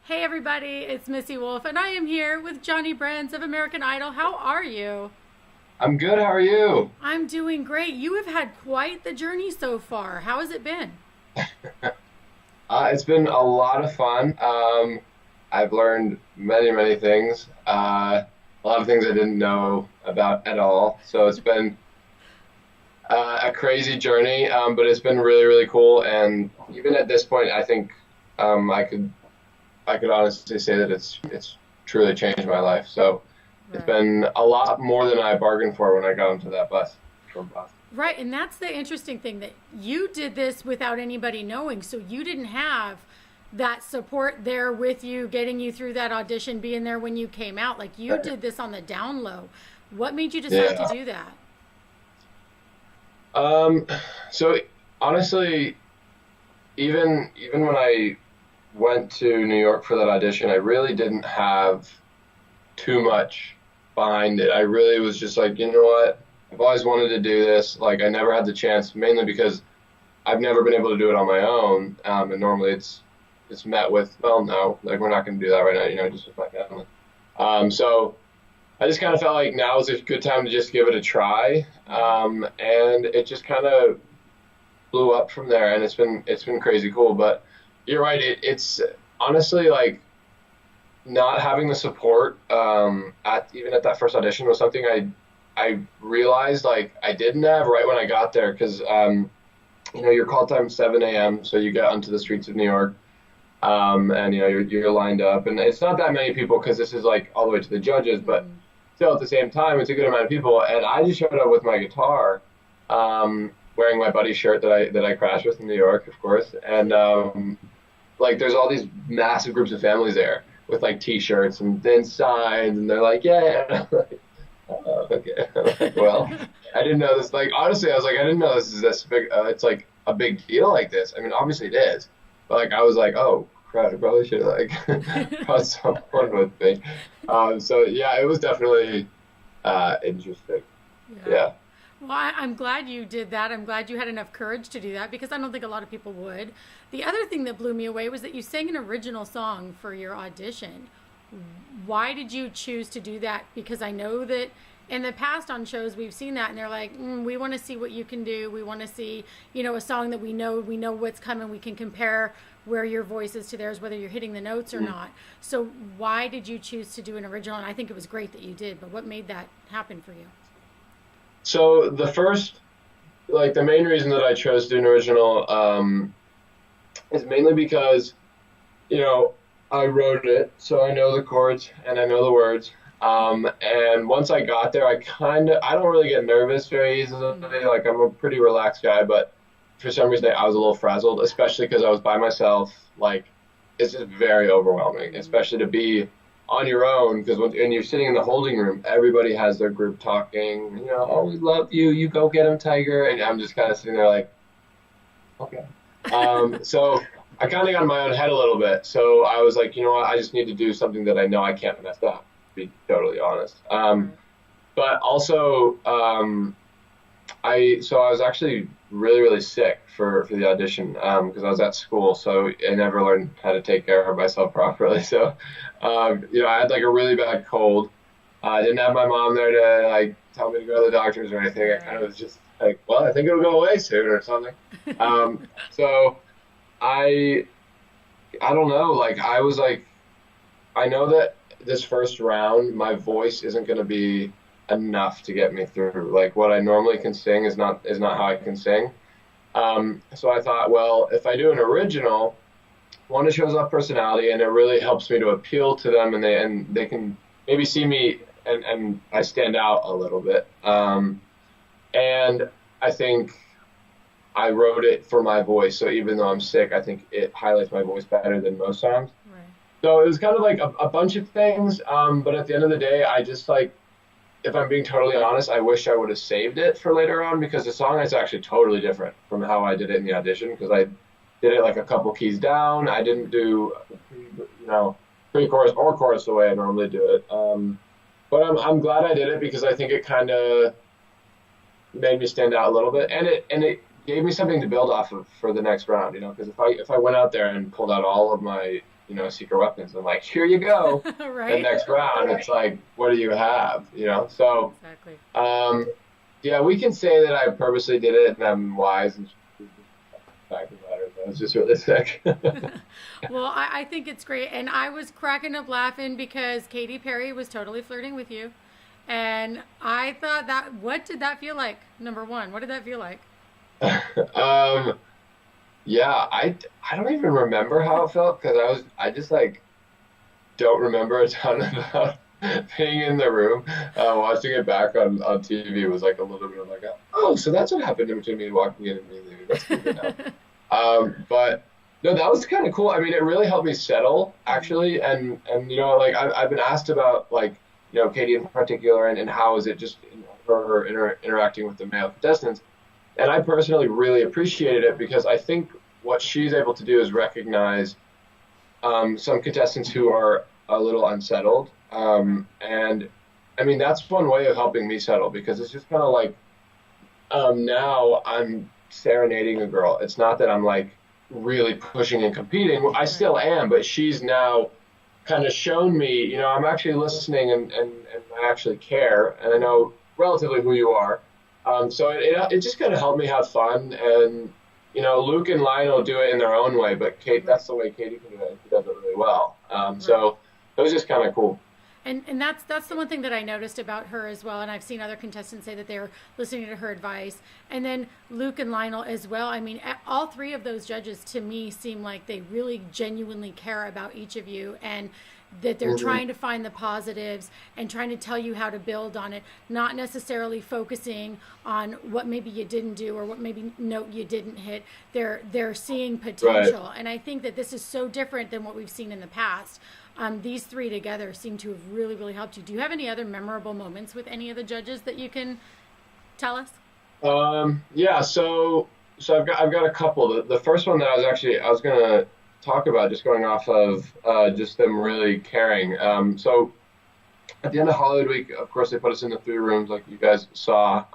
Hey everybody, it's Missy Wolf, and I am here with Jonny Brenns of American Idol. How are you? I'm good. How are you? I'm doing great. You have had quite the journey so far. How has it been? It's been a lot of fun. I've learned many things. A lot of things I didn't know about at all. So it's been a crazy journey, but it's been really cool. And even at this point, I think I could honestly say that it's truly changed my life. So it's Right. been a lot more than I bargained for when I got onto that bus. Right, and that's the interesting thing that you did this without anybody knowing. So you didn't have that support there with you, getting you through that audition, being there when you came out. Like you did this on the down low. What made you decide to Yeah. do that? Um, so honestly, even when I went to New York for that audition, I really didn't have too much behind it. I really was just like, you know what? I've always wanted to do this. Like, I never had the chance, mainly because I've never been able to do it on my own. And normally it's met with, well, no, like we're not going to do that right now, just with my family. So I just kind of felt like now is a good time to just give it a try. And it just kind of blew up from there, and it's been crazy cool. But you're right. It's honestly like not having the support at even at that first audition was something I realized like I didn't have right when I got there because your call time 7 a.m. so you get onto the streets of New York, and you're lined up, and it's not that many people because this is like all the way to the judges, but still at the same time it's a good amount of people, and I just showed up with my guitar, wearing my buddy's shirt that I crashed with in New York, of course, and like there's all these massive groups of families there with like T-shirts and then signs, and they're like, yeah. And I'm like, oh, okay. I'm like, well, I didn't know this. Like honestly, I was like, I didn't know this is this big. It's like a big deal like this. I mean, obviously it is, but like I was like, oh crap, I probably should have like brought someone with me. So yeah, it was definitely interesting. Yeah. Yeah. Well, I'm glad you did that. I'm glad you had enough courage to do that because I don't think a lot of people would. The other thing that blew me away was that you sang an original song for your audition. Why did you choose to do that? Because I know that in the past on shows we've seen that and they're like, we want to see what you can do. We want to see, a song that we know what's coming. We can compare where your voice is to theirs, whether you're hitting the notes or not. So why did you choose to do an original? And I think it was great that you did, but what made that happen for you? So the main reason that I chose to do an original is mainly because you know, I wrote it, so I know the chords and I know the words. And once I got there, I don't really get nervous very easily. Like I'm a pretty relaxed guy, but for some reason I was a little frazzled, especially because I was by myself. Like it's just very overwhelming, especially to be on your own. Because when you're sitting in the holding room, everybody has their group talking. Oh, we love you. You go get him, Tiger. And I'm just kind of sitting there like, okay. So I kind of got in my own head a little bit. So I was like, you know what? I just need to do something that I know I can't mess up, to be totally honest. Right. But also, I was actually really sick for the audition because I was at school, so I never learned how to take care of myself properly. So, I had like a really bad cold. I didn't have my mom there to like tell me to go to the doctors or anything. I kind of Right. was just like, well, I think it'll go away soon or something. So I I don't know. Like I was like, I know that this first round, my voice isn't going to be enough to get me through. Like what I normally can sing is not how I can sing. So I thought, well, if I do an original, one, it shows off personality, and it really helps me to appeal to them, and they can maybe see me, and I stand out a little bit. And I think I wrote it for my voice, so even though I'm sick, I think it highlights my voice better than most songs. Right. So it was kind of like a bunch of things, but at the end of the day, I just like, if I'm being totally honest, I wish I would have saved it for later on because the song is actually totally different from how I did it in the audition because I did it like a couple keys down. I didn't do, pre-chorus or chorus the way I normally do it. But I'm glad I did it because I think it kind of made me stand out a little bit, and it gave me something to build off of for the next round. Because if I went out there and pulled out all of my secret weapons. I'm like, here you go. The Right? next round, it's like, what do you have? So Exactly. um, yeah, we can say that I purposely did it and I'm wise and fact about it. That was just really sick. Well, I think it's great. And I was cracking up laughing because Katy Perry was totally flirting with you. And I thought what did that feel like? Number one, what did that feel like? um, yeah, I don't even remember how it felt because I just like don't remember a ton about being in the room. Watching it back on TV was like a little bit of like, oh, so that's what happened between me walking in and me leaving. That's good to know. But no, that was kind of cool. I mean, it really helped me settle actually, and like I've been asked about like Katie in particular, and how is it just for her interacting with the male contestants, and I personally really appreciated it because I think what she's able to do is recognize some contestants who are a little unsettled, and I mean that's one way of helping me settle because it's just kind of like now I'm serenading a girl. It's not that I'm like really pushing and competing. I still am, but she's now kind of shown me, I'm actually listening and I actually care and I know relatively who you are. So it just kind of helped me have fun. And, Luke and Lionel do it in their own way, but that's the way Katie can do it. She does it really well. So it was just kind of cool. And that's the one thing that I noticed about her as well. And I've seen other contestants say that they're listening to her advice. And then Luke and Lionel as well. I mean, all three of those judges to me seem like they really genuinely care about each of you and that they're trying to find the positives and trying to tell you how to build on it, not necessarily focusing on what maybe you didn't do or what maybe note you didn't hit. They're seeing potential. Right. And I think that this is so different than what we've seen in the past. These three together seem to have really, really helped you. Do you have any other memorable moments with any of the judges that you can tell us? Yeah, so I've got a couple. The first one that I was gonna talk about, just going off of just them really caring. So at the end of Hollywood Week, of course, they put us in the three rooms like you guys saw.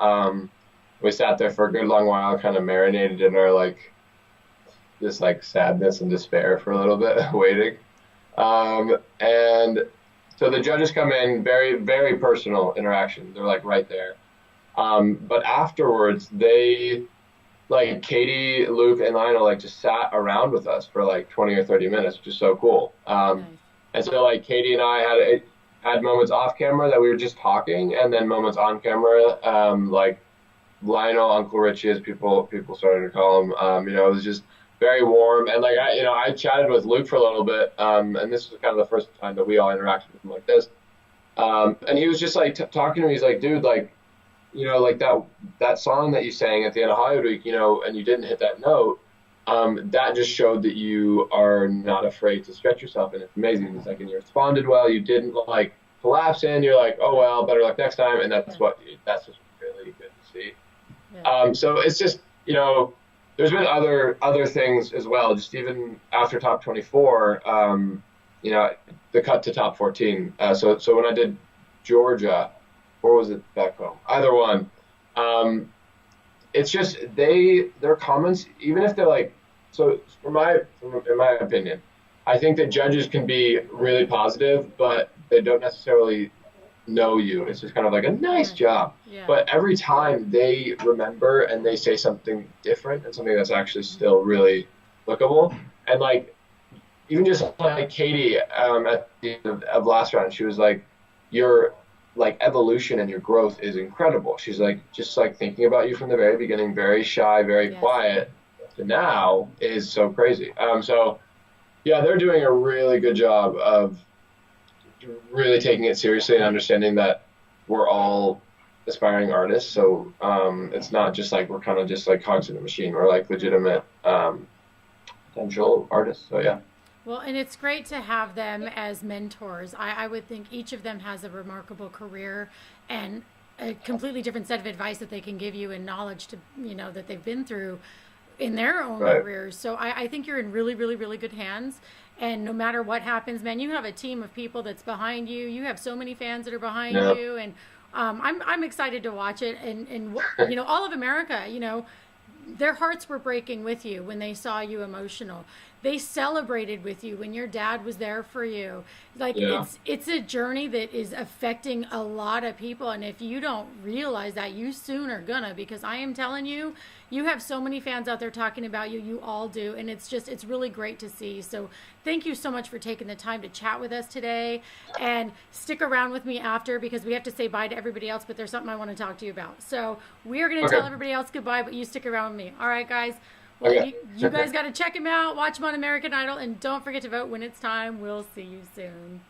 We sat there for a good long while, kind of marinated in our like this like sadness and despair for a little bit, waiting. And so the judges come in, very, very personal interaction. They're like right there. But afterwards, they, like Katie, Luke, and Lionel, like just sat around with us for like 20 or 30 minutes, which is so cool. Nice. And so like Katie and I had moments off camera that we were just talking, and then moments on camera, like Lionel, Uncle Richie, as people started to call him. It was just very warm, and like I chatted with Luke for a little bit, and this was kind of the first time that we all interacted with him like this. And he was just like talking to me. He's like, dude, like, like that song that you sang at the end of Hollywood Week, and you didn't hit that note. That just showed that you are not afraid to stretch yourself, and it's amazing. He's like, and you responded well. You didn't like collapse in. You're like, oh well, better luck next time, and that's just really good to see. Yeah. So it's just, there's been other things as well. Just even after top 24, the cut to top 14. So when I did Georgia, or was it back home? Either one. It's just their comments, even if they're like, so in my opinion, I think that judges can be really positive, but they don't necessarily know you. It's just kind of like a nice job. Yeah. But every time they remember and they say something different and something that's actually still really lookable. And like, even just like Katie at the end of last round, she was like, your like evolution and your growth is incredible. She's like, just like thinking about you from the very beginning, very shy, very quiet, to now is so crazy. So yeah, they're doing a really good job of really taking it seriously and understanding that we're all aspiring artists. So it's not just like we're kind of just like cogs in a machine. We're like legitimate potential artists. So yeah. Well, and it's great to have them as mentors. I would think each of them has a remarkable career and a completely different set of advice that they can give you and knowledge to, that they've been through in their own careers. So I think you're in really, really, really good hands. And no matter what happens, man, you have a team of people that's behind you. You have so many fans that are behind you. And I'm excited to watch it. And all of America, their hearts were breaking with you when they saw you emotional. they celebrated with you when your dad was there for you. Like Yeah. it's a journey that is affecting a lot of people, and if you don't realize that, you soon are gonna, because I am telling you, you have so many fans out there talking about you. You all do, and it's really great to see. So thank you so much for taking the time to chat with us today, and stick around with me after, because we have to say bye to everybody else, but there's something I want to talk to you about. So we are going to Okay. tell everybody else goodbye, but you stick around with me. All right, guys. Well, Okay. you guys got to check him out, watch him on American Idol, and don't forget to vote when it's time. We'll see you soon.